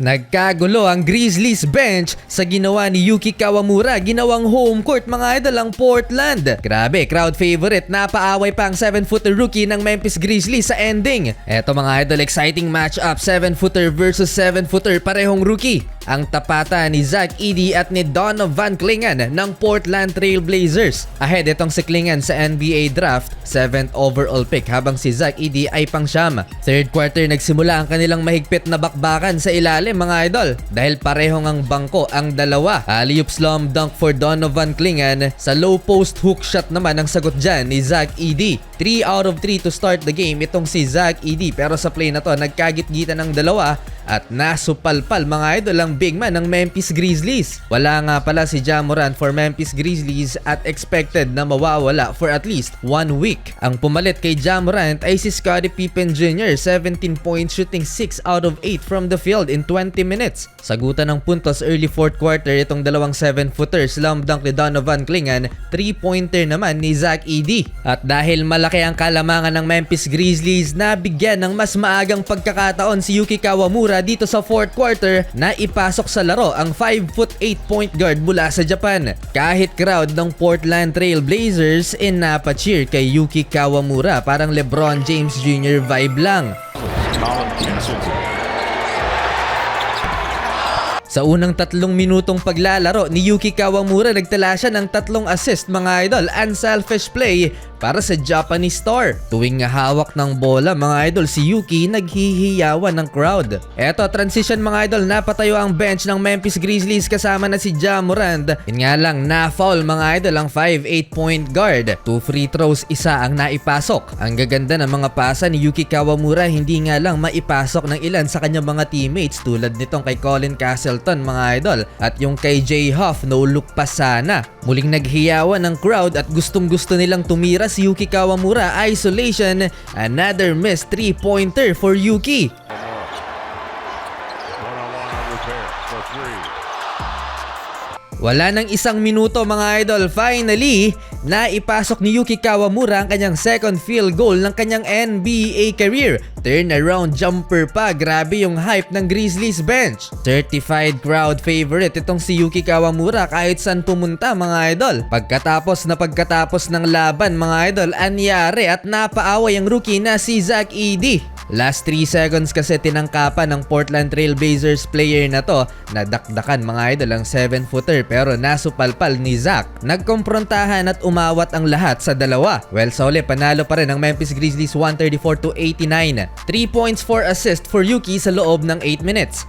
Nagkagulo ang Grizzlies bench sa ginawa ni Yuki Kawamura. Ginawang home court mga idol ang Portland. Grabe, crowd favorite. Napaaway pa ang 7-footer rookie ng Memphis Grizzlies sa ending. Eto mga idol, exciting matchup. 7-footer versus 7-footer, parehong rookie. Ang tapatan ni Zach Edey at ni Donovan Clingan ng Portland Trail Blazers. Ahead itong si Clingan sa NBA draft, 7th overall pick, habang si Zach Edey ay pang-siyam. Third quarter nagsimula ang kanilang mahigpit na bakbakan sa ilalim mga idol, dahil parehong ang bangko ang dalawa. Alley-oop slam dunk for Donovan Clingan, sa low post hook shot naman ang sagot dyan ni Zach Edey. 3 out of 3 to start the game itong si Zach Edey, pero sa play na to nagkagit-gitan ng dalawa at nasupalpal mga idol ang big man ng Memphis Grizzlies. Wala nga pala si Ja Morant for Memphis Grizzlies at expected na mawawala for at least 1 week. Ang pumalit kay Ja Morant ay si Scottie Pippen Jr. 17 points, shooting 6 out of 8 from the field in 20 minutes. Sagutan ng puntos early fourth quarter itong dalawang 7-footer, slam dunk ni Donovan Clingan, 3-pointer naman ni Zach Edey. At dahil malaki ang kalamangan ng Memphis Grizzlies, nabigyan ng mas maagang pagkakataon si Yuki Kawamura dito sa fourth quarter na ipasok sa laro ang 5'8" point guard mula sa Japan. Kahit crowd ng Portland Trail Blazers napacheer kay Yuki Kawamura, parang LeBron James Jr. vibe lang. Sa unang 3 minutong paglalaro ni Yuki Kawamura, nagtala siya ng 3 assist mga idol. Unselfish play para sa Japanese star. Tuwing hawak ng bola mga idol si Yuki, naghihiyawan ng crowd. Eto, transition mga idol, napatayo ang bench ng Memphis Grizzlies kasama na si Ja Morant. Yun nga lang, na-foul mga idol ang 5'8" point guard. 2 free throws, isa ang naipasok. Ang gaganda ng mga pasa ni Yuki Kawamura, hindi nga lang maipasok ng ilan sa kanyang mga teammates tulad nitong kay Colin Castleton mga idol, at yung kay Jay Huff, no look pa sana. Muling naghiyawan ng crowd at gustong-gusto nilang tumira si Yuki Kawamura. Isolation, another missed 3-pointer for Yuki. Wala nang 1 minuto mga idol, finally naipasok ni Yuki Kawamura ang kanyang second field goal ng kanyang NBA career. Turnaround jumper pa, grabe yung hype ng Grizzlies bench. Certified crowd favorite itong si Yuki Kawamura kahit saan pumunta mga idol. Pagkatapos ng laban mga idol, anyari at napaaway ang rookie na si Zach Edey. Last 3 seconds kasi tinangkapan ng Portland Trail Blazers player na to. Nadakdakan mga idol ang 7-footer pero nasupalpal ni Zach. Nagkomprontahan at umawat ang lahat sa dalawa. Well, sa uli, panalo pa rin ang Memphis Grizzlies 134-89. 3 points, 4 assists for Yuki sa loob ng 8 minutes.